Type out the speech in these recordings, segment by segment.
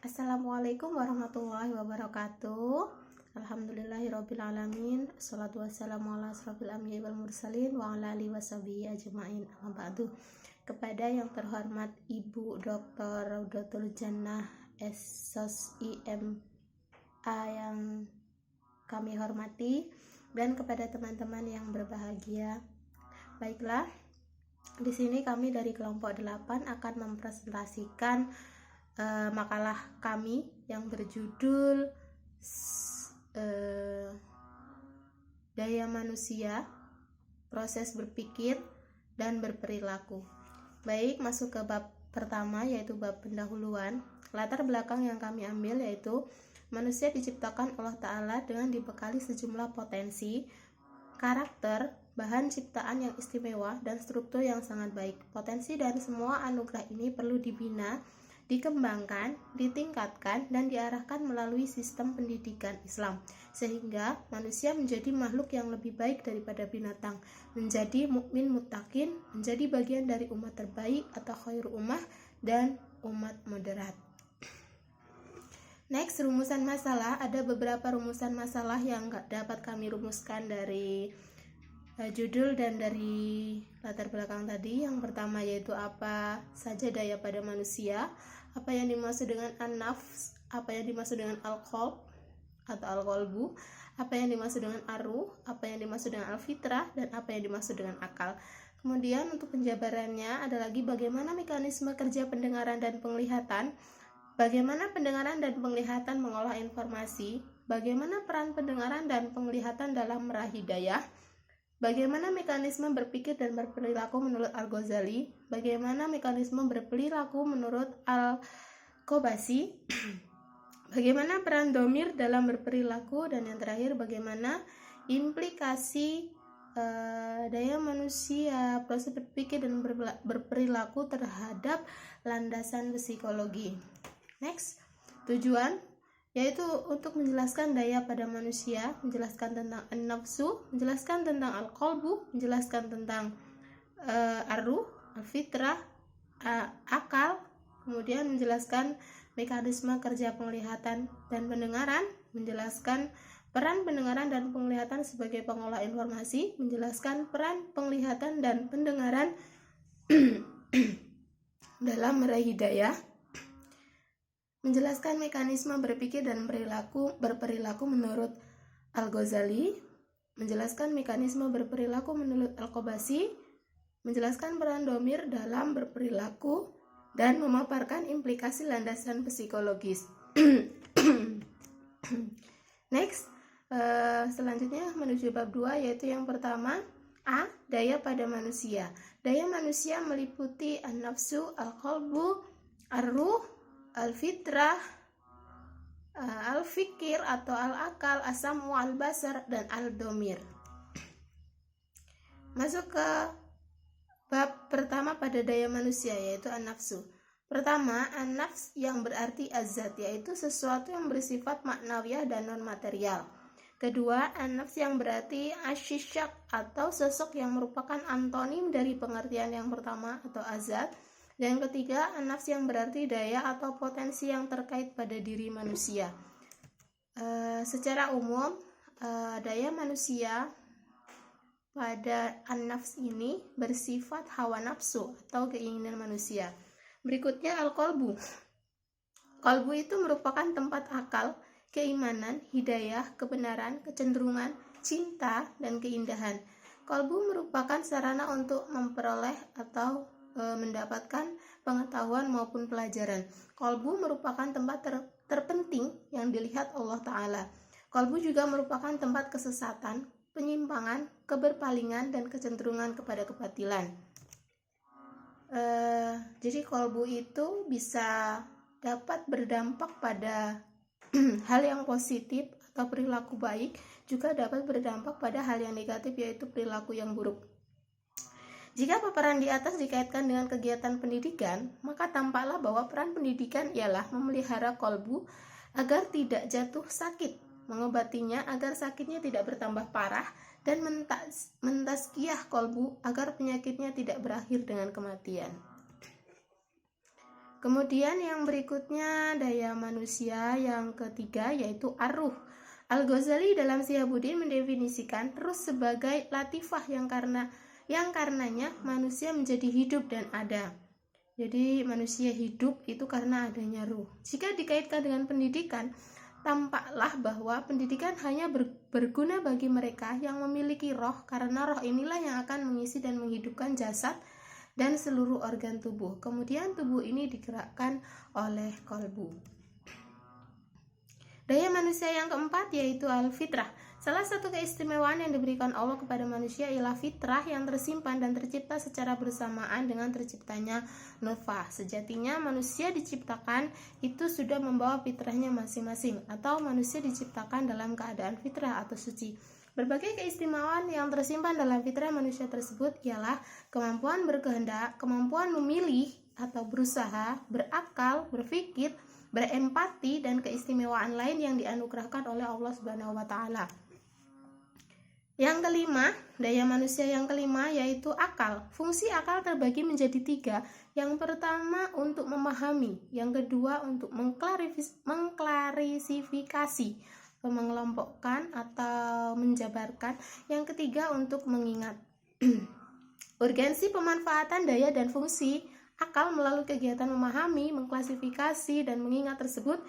Assalamualaikum warahmatullahi wabarakatuh. Alhamdulillahirrabbilalamin. Assalatu wassalamu ala asrafil anbiya'i wal mursalin wa ala alihi washabihi ajma'in. Amma ba'du. Kepada yang terhormat Ibu Dr. Raudatul Jannah SOS IMA yang kami hormati, dan kepada teman-teman yang berbahagia. Baiklah, di sini kami dari kelompok 8 akan mempresentasikan makalah kami yang berjudul Daya Manusia, Proses Berpikir dan Berperilaku. Baik, masuk ke bab pertama, yaitu bab pendahuluan. Latar belakang yang kami ambil yaitu manusia diciptakan Allah Ta'ala dengan dibekali sejumlah potensi, karakter, bahan ciptaan yang istimewa, dan struktur yang sangat baik. Potensi dan semua anugerah ini perlu dibina, dikembangkan, ditingkatkan, dan diarahkan melalui sistem pendidikan Islam, sehingga manusia menjadi makhluk yang lebih baik daripada binatang, menjadi mukmin muttaqin, menjadi bagian dari umat terbaik atau khairu ummah dan umat moderat. Next, rumusan masalah. Ada beberapa rumusan masalah yang dapat kami rumuskan dari judul dan dari latar belakang tadi. Yang pertama yaitu apa saja daya pada manusia, apa yang dimaksud dengan an-nafs, apa yang dimaksud dengan al-qalb atau al-qalbu, apa yang dimaksud dengan ar-ruh, apa yang dimaksud dengan al-fitrah, dan apa yang dimaksud dengan akal. Kemudian untuk penjabarannya ada lagi bagaimana mekanisme kerja pendengaran dan penglihatan, bagaimana pendengaran dan penglihatan mengolah informasi, bagaimana peran pendengaran dan penglihatan dalam meraih hidayah, bagaimana mekanisme berpikir dan berperilaku menurut Al-Ghazali, bagaimana mekanisme berperilaku menurut Al-Qobasi, bagaimana peran domir dalam berperilaku, dan yang terakhir bagaimana implikasi daya manusia, proses berpikir dan berperilaku terhadap landasan psikologi. Next, tujuan yaitu untuk menjelaskan daya pada manusia, menjelaskan tentang an-nafsu, menjelaskan tentang al-qalbu, menjelaskan tentang ar-ruh, al-fitrah, akal, kemudian menjelaskan mekanisme kerja penglihatan dan pendengaran, menjelaskan peran pendengaran dan penglihatan sebagai pengolah informasi, menjelaskan peran penglihatan dan pendengaran dalam meraih hidayah, menjelaskan mekanisme berpikir dan berperilaku menurut Al-Ghazali, menjelaskan mekanisme berperilaku menurut Al-Qobasi, menjelaskan peran domir dalam berperilaku, dan memaparkan implikasi landasan psikologis. Next, selanjutnya menuju bab 2, yaitu yang pertama, A. Daya pada manusia. Daya manusia meliputi an-nafsu, al-qalbu, ar-ruh, al-fitrah, al-fikir atau al-akal, as-sam'u, al-basar, dan al-domir. Masuk ke bab pertama pada daya manusia, yaitu an-nafsu. Pertama, an-nafs yang berarti az-zat, yaitu sesuatu yang bersifat maknawiyah dan non-material. Kedua, an-nafs yang berarti asy-syak atau sosok yang merupakan antonim dari pengertian yang pertama atau az-zat. Dan yang ketiga, an-nafs yang berarti daya atau potensi yang terkait pada diri manusia. Secara umum, daya manusia pada an-nafs ini bersifat hawa nafsu atau keinginan manusia. Berikutnya al-qalbu. Qalbu itu merupakan tempat akal, keimanan, hidayah, kebenaran, kecenderungan, cinta, dan keindahan. Qalbu merupakan sarana untuk memperoleh atau mendapatkan pengetahuan maupun pelajaran. Qalbu merupakan tempat terpenting yang dilihat Allah Ta'ala. Qalbu juga merupakan tempat kesesatan, penyimpangan, keberpalingan, dan kecenderungan kepada kebatilan. Jadi qalbu itu bisa dapat berdampak pada hal yang positif atau perilaku baik, juga dapat berdampak pada hal yang negatif, yaitu perilaku yang buruk. Jika paparan di atas dikaitkan dengan kegiatan pendidikan, maka tampaklah bahwa peran pendidikan ialah memelihara qalbu agar tidak jatuh sakit, mengobatinya agar sakitnya tidak bertambah parah, dan mentazkiyah qalbu agar penyakitnya tidak berakhir dengan kematian. Kemudian yang berikutnya daya manusia yang ketiga yaitu ar-ruh. Al-Ghazali dalam Syihabuddin mendefinisikan ruh sebagai latifah yang karenanya manusia menjadi hidup dan ada. Jadi manusia hidup itu karena adanya ruh. Jika dikaitkan dengan pendidikan, tampaklah bahwa pendidikan hanya berguna bagi mereka yang memiliki roh, karena roh inilah yang akan mengisi dan menghidupkan jasad dan seluruh organ tubuh. Kemudian tubuh ini digerakkan oleh kolbu. Daya manusia yang keempat yaitu al-fitrah. Salah satu keistimewaan yang diberikan Allah kepada manusia ialah fitrah yang tersimpan dan tercipta secara bersamaan dengan terciptanya nutfah. Sejatinya manusia diciptakan itu sudah membawa fitrahnya masing-masing, atau manusia diciptakan dalam keadaan fitrah atau suci. Berbagai keistimewaan yang tersimpan dalam fitrah manusia tersebut ialah kemampuan berkehendak, kemampuan memilih atau berusaha, berakal, berpikir, berempati, dan keistimewaan lain yang dianugerahkan oleh Allah Subhanahu wa taala. Yang kelima, daya manusia yang kelima yaitu akal. Fungsi akal terbagi menjadi 3. Yang pertama untuk memahami, yang kedua untuk mengklarifikasi, mengelompokkan atau menjabarkan, yang ketiga untuk mengingat. Urgensi pemanfaatan daya dan fungsi akal melalui kegiatan memahami, mengklasifikasi, dan mengingat tersebut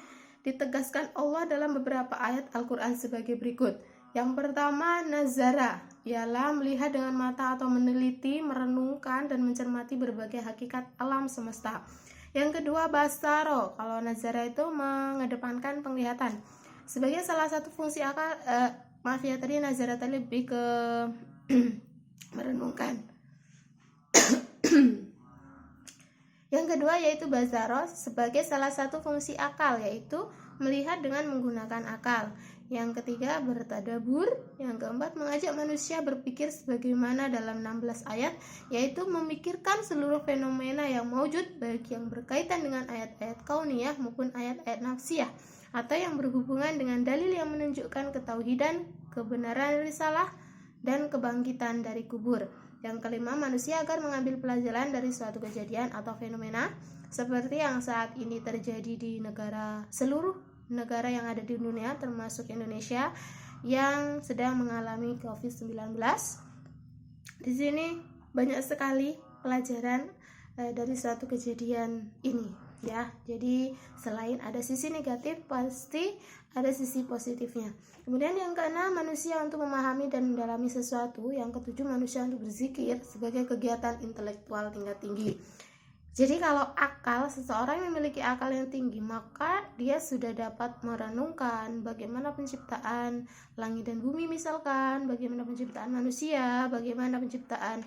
ditegaskan Allah dalam beberapa ayat Al-Quran sebagai berikut. Yang pertama, nazara, ialah melihat dengan mata atau meneliti, merenungkan, dan mencermati berbagai hakikat alam semesta. Yang kedua, basaro, kalau nazara itu mengedepankan penglihatan. Sebagai salah satu fungsi akal, tadi nazara tadi lebih ke merenungkan. Yang kedua yaitu basaro sebagai salah satu fungsi akal, yaitu melihat dengan menggunakan akal. Yang ketiga bertadabur. Yang keempat mengajak manusia berpikir sebagaimana dalam 16 ayat, yaitu memikirkan seluruh fenomena yang maujud, baik yang berkaitan dengan ayat-ayat kauniyah maupun ayat-ayat nafsiyah, atau yang berhubungan dengan dalil yang menunjukkan ketauhidan, kebenaran risalah, dan kebangkitan dari kubur. Yang kelima, manusia agar mengambil pelajaran dari suatu kejadian atau fenomena seperti yang saat ini terjadi di seluruh negara yang ada di dunia, termasuk Indonesia yang sedang mengalami COVID-19. Di sini banyak sekali pelajaran dari suatu kejadian ini, ya. Jadi selain ada sisi negatif, pasti ada sisi positifnya. Kemudian yang keenam, manusia untuk memahami dan mendalami sesuatu. Yang ketujuh, manusia untuk berzikir sebagai kegiatan intelektual tingkat tinggi. Jadi kalau akal, seseorang yang memiliki akal yang tinggi, maka dia sudah dapat merenungkan bagaimana penciptaan langit dan bumi misalkan, bagaimana penciptaan manusia, bagaimana penciptaan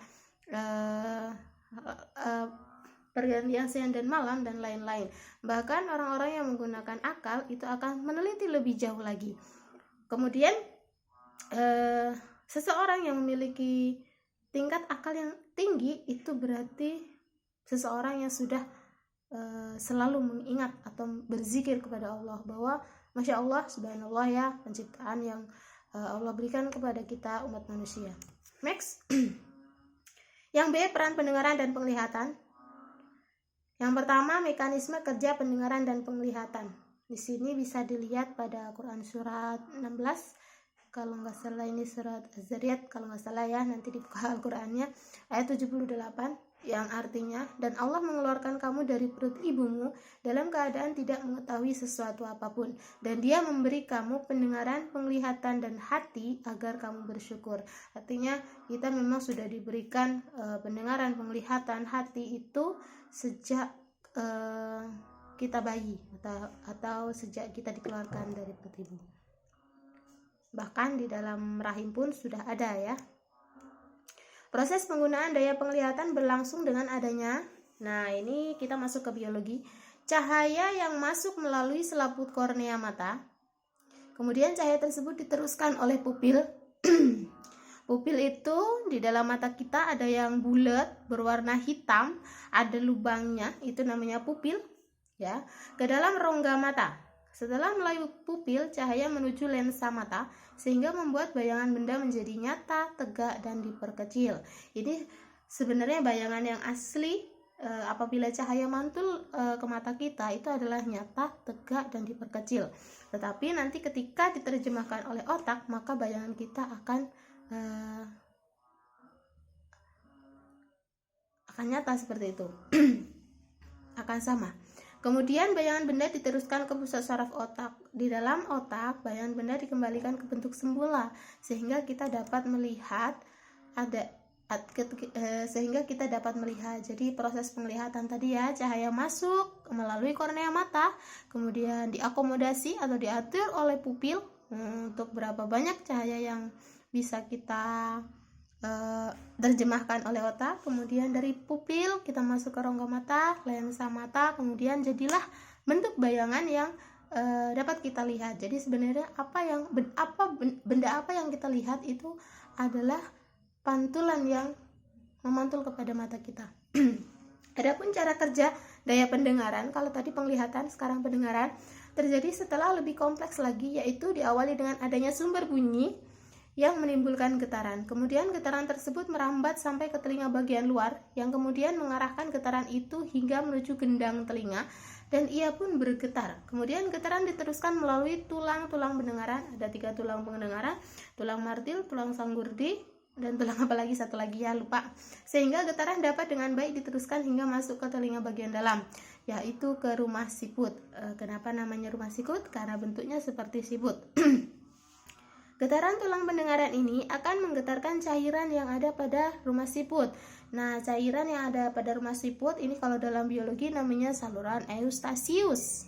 pergantian siang dan malam, dan lain-lain. Bahkan orang-orang yang menggunakan akal itu akan meneliti lebih jauh lagi. Kemudian seseorang yang memiliki tingkat akal yang tinggi itu berarti seseorang yang sudah selalu mengingat atau berzikir kepada Allah, bahwa Masya Allah, Subhanallah ya, penciptaan yang Allah berikan kepada kita umat manusia. Next. Yang B, peran pendengaran dan penglihatan. Yang pertama, mekanisme kerja pendengaran dan penglihatan. Di sini bisa dilihat pada Quran surat 16, kalau nggak salah ini surat Az-Zariyat, kalau nggak salah ya, nanti dibuka Al-Qurannya, ayat 78, yang artinya, dan Allah mengeluarkan kamu dari perut ibumu dalam keadaan tidak mengetahui sesuatu apapun, dan Dia memberi kamu pendengaran, penglihatan, dan hati agar kamu bersyukur. Artinya kita memang sudah diberikan pendengaran, penglihatan, hati itu sejak kita bayi atau sejak kita dikeluarkan dari perut ibu. Bahkan di dalam rahim pun sudah ada ya. Proses penggunaan daya penglihatan berlangsung dengan adanya, nah ini kita masuk ke biologi, cahaya yang masuk melalui selaput kornea mata. Kemudian cahaya tersebut diteruskan oleh pupil. Pupil itu di dalam mata kita ada yang bulat berwarna hitam, ada lubangnya, itu namanya pupil ya, ke dalam rongga mata. Setelah melalui pupil, cahaya menuju lensa mata sehingga membuat bayangan benda menjadi nyata, tegak, dan diperkecil. Ini sebenarnya bayangan yang asli apabila cahaya mantul ke mata kita itu adalah nyata, tegak, dan diperkecil. Tetapi nanti ketika diterjemahkan oleh otak, maka bayangan kita akan nyata seperti itu. Akan sama. Kemudian bayangan benda diteruskan ke pusat saraf otak. Di dalam otak, bayangan benda dikembalikan ke bentuk semula sehingga kita dapat melihat Jadi proses penglihatan tadi ya, cahaya masuk melalui kornea mata, kemudian diakomodasi atau diatur oleh pupil untuk berapa banyak cahaya yang bisa kita terjemahkan oleh otak. Kemudian dari pupil kita masuk ke rongga mata, lensa mata, kemudian jadilah bentuk bayangan yang dapat kita lihat. Jadi sebenarnya benda apa yang kita lihat itu adalah pantulan yang memantul kepada mata kita. Adapun cara kerja daya pendengaran, kalau tadi penglihatan, sekarang pendengaran, terjadi setelah lebih kompleks lagi, yaitu diawali dengan adanya sumber bunyi yang menimbulkan getaran. Kemudian getaran tersebut merambat sampai ke telinga bagian luar, yang kemudian mengarahkan getaran itu hingga menuju gendang telinga, dan ia pun bergetar. Kemudian getaran diteruskan melalui tulang-tulang pendengaran. Ada 3 tulang pendengaran, tulang martil, tulang sanggurdi, dan tulang apa lagi, satu lagi ya, lupa. Sehingga getaran dapat dengan baik diteruskan hingga masuk ke telinga bagian dalam, yaitu ke rumah siput. Kenapa namanya rumah siput? Karena bentuknya seperti siput. Getaran tulang pendengaran ini akan menggetarkan cairan yang ada pada rumah siput. Nah, cairan yang ada pada rumah siput ini kalau dalam biologi namanya saluran Eustachius,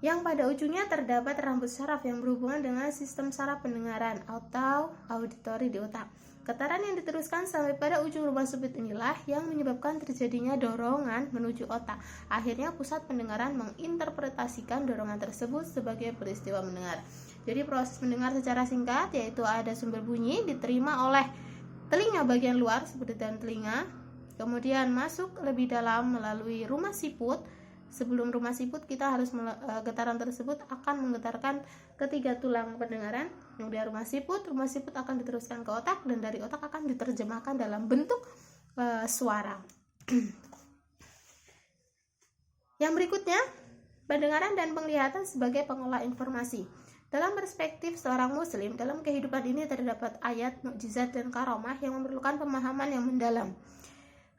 yang pada ujungnya terdapat rambut saraf yang berhubungan dengan sistem saraf pendengaran atau auditori di otak. Getaran yang diteruskan sampai pada ujung rumah siput inilah yang menyebabkan terjadinya dorongan menuju otak. Akhirnya pusat pendengaran menginterpretasikan dorongan tersebut sebagai peristiwa mendengar. Jadi proses mendengar secara singkat yaitu ada sumber bunyi diterima oleh telinga bagian luar seperti dalam telinga, kemudian masuk lebih dalam melalui rumah siput. Sebelum rumah siput kita harus getaran tersebut akan menggetarkan ketiga tulang pendengaran. Kemudian rumah siput akan diteruskan ke otak, dan dari otak akan diterjemahkan dalam bentuk suara. Yang berikutnya, pendengaran dan penglihatan sebagai pengolah informasi. Dalam perspektif seorang muslim, dalam kehidupan ini terdapat ayat, mukjizat, dan karomah yang memerlukan pemahaman yang mendalam,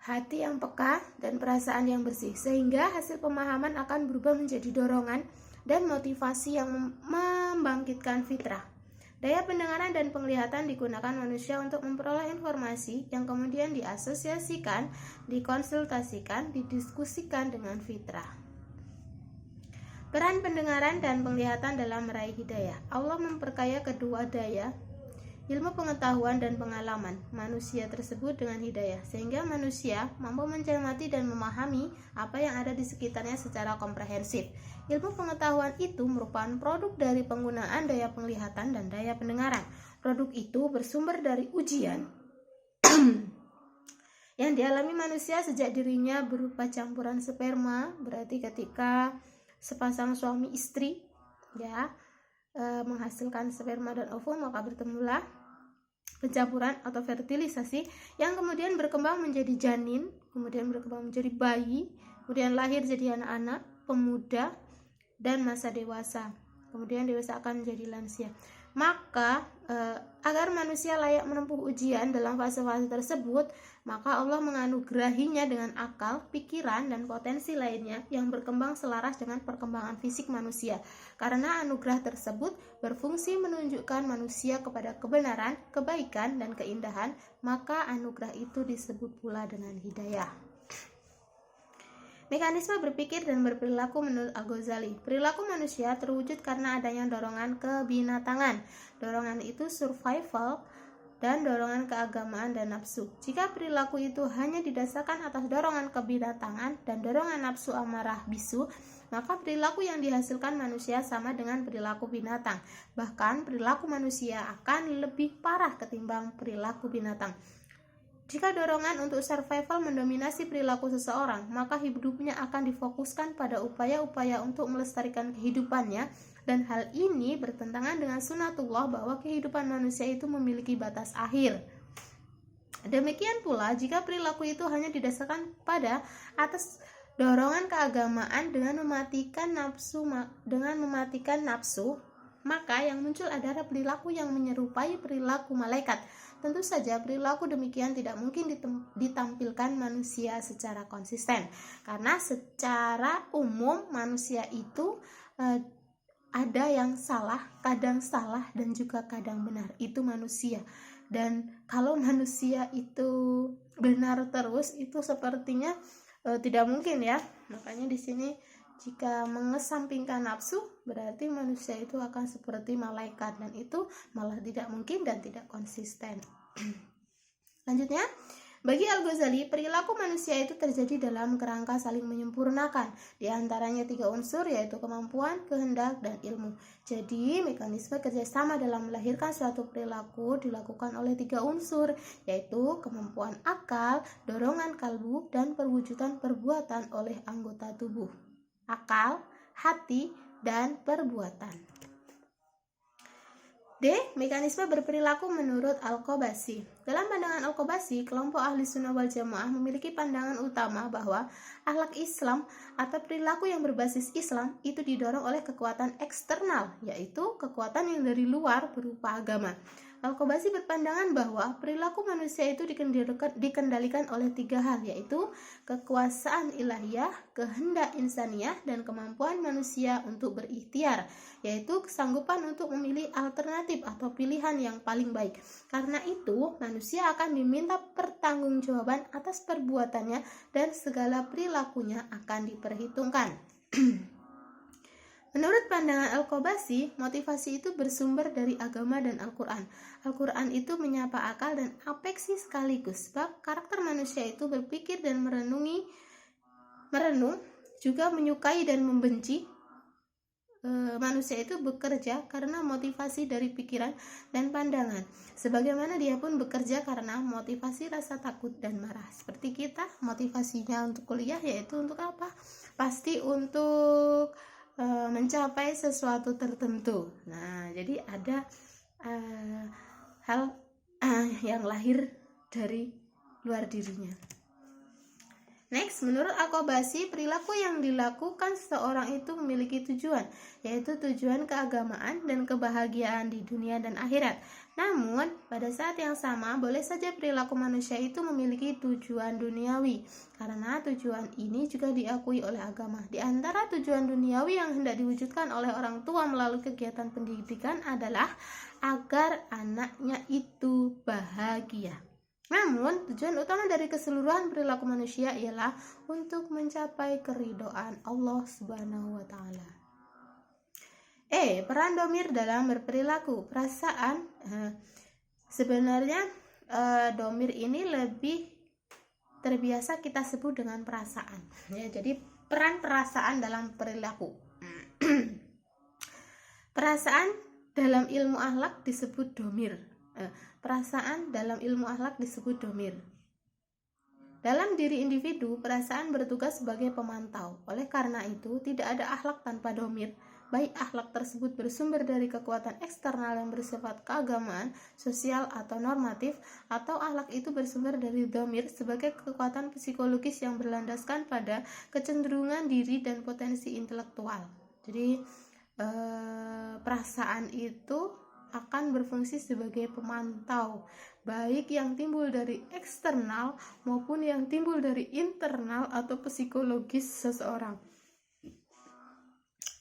hati yang peka, dan perasaan yang bersih, sehingga hasil pemahaman akan berubah menjadi dorongan dan motivasi yang membangkitkan fitrah. Daya pendengaran dan penglihatan digunakan manusia untuk memperoleh informasi yang kemudian diasosiasikan, dikonsultasikan, didiskusikan dengan fitrah. Peran pendengaran dan penglihatan dalam meraih hidayah. Allah memperkaya kedua daya, ilmu pengetahuan dan pengalaman manusia tersebut dengan hidayah, sehingga manusia mampu mencermati dan memahami apa yang ada di sekitarnya secara komprehensif. Ilmu pengetahuan itu merupakan produk dari penggunaan daya penglihatan dan daya pendengaran. Produk itu bersumber dari ujian yang dialami manusia sejak dirinya berupa campuran sperma, berarti ketika sepasang suami istri menghasilkan sperma dan ovum, maka bertemulah pencampuran atau fertilisasi yang kemudian berkembang menjadi janin, kemudian berkembang menjadi bayi, kemudian lahir jadi anak-anak, pemuda, dan masa dewasa. Kemudian dewasa akan menjadi lansia. Maka agar manusia layak menempuh ujian dalam fase-fase tersebut, maka Allah menganugerahinya dengan akal, pikiran, dan potensi lainnya yang berkembang selaras dengan perkembangan fisik manusia. Karena anugerah tersebut berfungsi menunjukkan manusia kepada kebenaran, kebaikan, dan keindahan, maka anugerah itu disebut pula dengan hidayah. Mekanisme berpikir dan berperilaku menurut Al-Ghazali. Perilaku manusia terwujud karena adanya dorongan kebinatangan. Dorongan itu survival dan dorongan keagamaan dan nafsu. Jika perilaku itu hanya didasarkan atas dorongan kebinatangan dan dorongan nafsu amarah bisu, maka perilaku yang dihasilkan manusia sama dengan perilaku binatang. Bahkan perilaku manusia akan lebih parah ketimbang perilaku binatang. Jika dorongan untuk survival mendominasi perilaku seseorang, maka hidupnya akan difokuskan pada upaya-upaya untuk melestarikan kehidupannya, dan hal ini bertentangan dengan sunatullah bahwa kehidupan manusia itu memiliki batas akhir. Demikian pula jika perilaku itu hanya didasarkan pada atas dorongan keagamaan dengan mematikan nafsu, maka yang muncul adalah perilaku yang menyerupai perilaku malaikat. Tentu saja perilaku demikian tidak mungkin ditampilkan manusia secara konsisten, karena secara umum manusia itu ada yang salah, kadang dan juga kadang benar. Itu manusia. Dan kalau manusia itu benar terus, itu sepertinya tidak mungkin ya. Makanya di sini jika mengesampingkan nafsu, berarti manusia itu akan seperti malaikat, dan itu malah tidak mungkin dan tidak konsisten. Lanjutnya, bagi Al-Ghazali, perilaku manusia itu terjadi dalam kerangka saling menyempurnakan. Di antaranya 3 unsur, yaitu kemampuan, kehendak, dan ilmu. Jadi, mekanisme kerjasama dalam melahirkan suatu perilaku dilakukan oleh 3 unsur, yaitu kemampuan akal, dorongan kalbu, dan perwujudan perbuatan oleh anggota tubuh. Akal, hati, dan perbuatan. D. Mekanisme berperilaku menurut Al-Qabasi. Dalam pandangan Al-Qabasi, kelompok ahli sunnah wal jamaah memiliki pandangan utama bahwa akhlak Islam atau perilaku yang berbasis Islam itu didorong oleh kekuatan eksternal, yaitu kekuatan yang dari luar berupa agama. Al-Qabasi berpandangan bahwa perilaku manusia itu dikendalikan oleh 3 hal, yaitu kekuasaan ilahiyah, kehendak insaniyah, dan kemampuan manusia untuk berikhtiar, yaitu kesanggupan untuk memilih alternatif atau pilihan yang paling baik. Karena itu, manusia akan diminta pertanggungjawaban atas perbuatannya dan segala perilakunya akan diperhitungkan. Menurut pandangan Al-Qabasi, motivasi itu bersumber dari agama dan Al-Quran. Al-Quran itu menyapa akal dan apeksi sekaligus, sebab karakter manusia itu berpikir dan merenung, juga menyukai dan membenci. Manusia itu bekerja karena motivasi dari pikiran dan pandangan, sebagaimana dia pun bekerja karena motivasi rasa takut dan marah. Seperti kita, motivasinya untuk kuliah yaitu untuk apa? Pasti untuk mencapai sesuatu tertentu. Nah, jadi ada hal yang lahir dari luar dirinya. Next, menurut Al-Qabasi, perilaku yang dilakukan seseorang itu memiliki tujuan, yaitu tujuan keagamaan dan kebahagiaan di dunia dan akhirat. Namun, pada saat yang sama, boleh saja perilaku manusia itu memiliki tujuan duniawi, karena tujuan ini juga diakui oleh agama. Di antara tujuan duniawi yang hendak diwujudkan oleh orang tua melalui kegiatan pendidikan adalah agar anaknya itu bahagia. Namun, tujuan utama dari keseluruhan perilaku manusia ialah untuk mencapai keridhaan Allah Subhanahu wa Ta'ala. Peran domir dalam berperilaku. Perasaan, sebenarnya domir ini lebih terbiasa kita sebut dengan perasaan. Ya, jadi peran perasaan dalam perilaku. Perasaan dalam ilmu akhlak disebut domir. Perasaan dalam ilmu akhlak disebut domir. Dalam diri individu, perasaan bertugas sebagai pemantau. Oleh karena itu, tidak ada akhlak tanpa domir. Baik akhlak tersebut bersumber dari kekuatan eksternal yang bersifat keagamaan, sosial, atau normatif, atau akhlak itu bersumber dari domir sebagai kekuatan psikologis yang berlandaskan pada kecenderungan diri dan potensi intelektual. Jadi, perasaan itu akan berfungsi sebagai pemantau, baik yang timbul dari eksternal maupun yang timbul dari internal atau psikologis seseorang.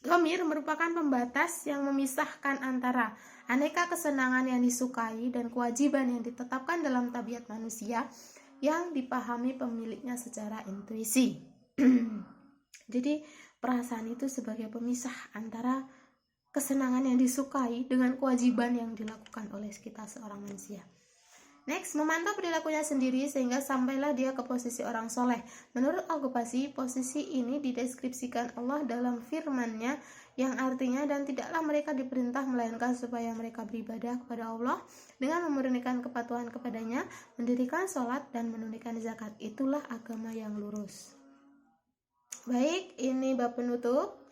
Dhamir merupakan pembatas yang memisahkan antara aneka kesenangan yang disukai dan kewajiban yang ditetapkan dalam tabiat manusia yang dipahami pemiliknya secara intuisi. Jadi perasaan itu sebagai pemisah antara kesenangan yang disukai dengan kewajiban yang dilakukan oleh kita seorang manusia. Next, memantau perilakunya sendiri sehingga sampailah dia ke posisi orang soleh. Menurut Al-Qabasi, posisi ini dideskripsikan Allah dalam firman-Nya yang artinya, dan tidaklah mereka diperintah melainkan supaya mereka beribadah kepada Allah dengan memurnikan kepatuhan kepadanya, mendirikan sholat dan menunaikan zakat. Itulah agama yang lurus. Baik, ini bab penutup,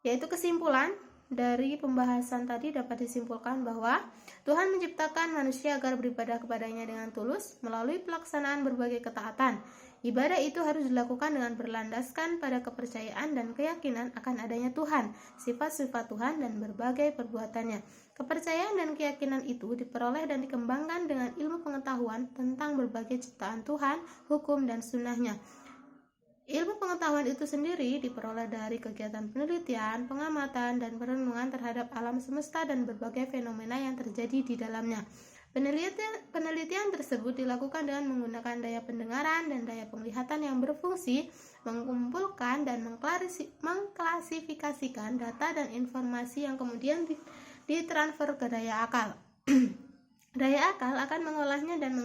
yaitu kesimpulan. dari pembahasan tadi dapat disimpulkan bahwa Tuhan menciptakan manusia agar beribadah kepadanya dengan tulus melalui pelaksanaan berbagai ketaatan. Ibadah itu harus dilakukan dengan berlandaskan pada kepercayaan dan keyakinan akan adanya Tuhan, sifat-sifat Tuhan dan berbagai perbuatannya. Kepercayaan dan keyakinan itu diperoleh dan dikembangkan dengan ilmu pengetahuan tentang berbagai ciptaan Tuhan, hukum dan sunnahnya. Ilmu pengetahuan itu sendiri diperoleh dari kegiatan penelitian, pengamatan, dan perenungan terhadap alam semesta dan berbagai fenomena yang terjadi di dalamnya. Penelitian tersebut dilakukan dengan menggunakan daya pendengaran dan daya penglihatan yang berfungsi mengumpulkan dan mengklasifikasikan data dan informasi yang kemudian ditransfer ke daya akal. Daya akal akan mengolahnya dan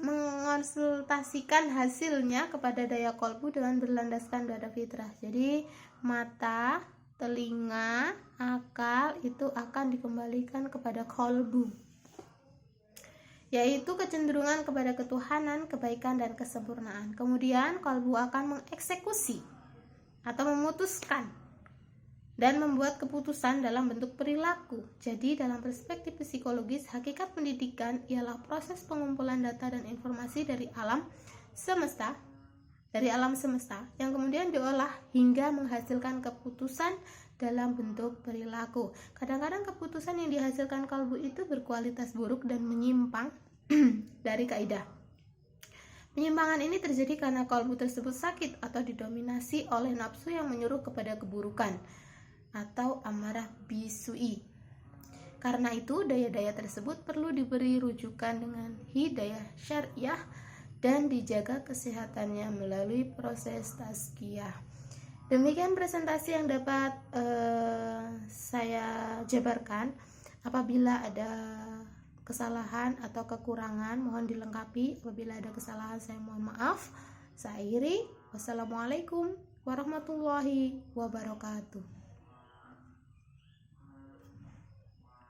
mengonsultasikan hasilnya kepada daya kolbu dengan berlandaskan pada fitrah. Jadi mata, telinga, akal itu akan dikembalikan kepada kolbu, yaitu kecenderungan kepada ketuhanan, kebaikan, dan kesempurnaan. Kemudian kolbu akan mengeksekusi atau memutuskan dan membuat keputusan dalam bentuk perilaku. Jadi dalam perspektif psikologis, hakikat pendidikan ialah proses pengumpulan data dan informasi dari alam semesta yang kemudian diolah hingga menghasilkan keputusan dalam bentuk perilaku. Kadang-kadang keputusan yang dihasilkan kalbu itu berkualitas buruk dan menyimpang dari kaidah. Penyimpangan ini terjadi karena kalbu tersebut sakit atau didominasi oleh nafsu yang menyuruh kepada keburukan atau amarah bisui. Karena itu, daya-daya tersebut perlu diberi rujukan dengan hidayah syariah dan dijaga kesehatannya melalui proses tazkiyah. Demikian presentasi yang dapat saya jabarkan. Apabila ada kesalahan atau kekurangan mohon dilengkapi. Apabila ada kesalahan saya mohon maaf. Saya akhiri. Wassalamualaikum warahmatullahi wabarakatuh.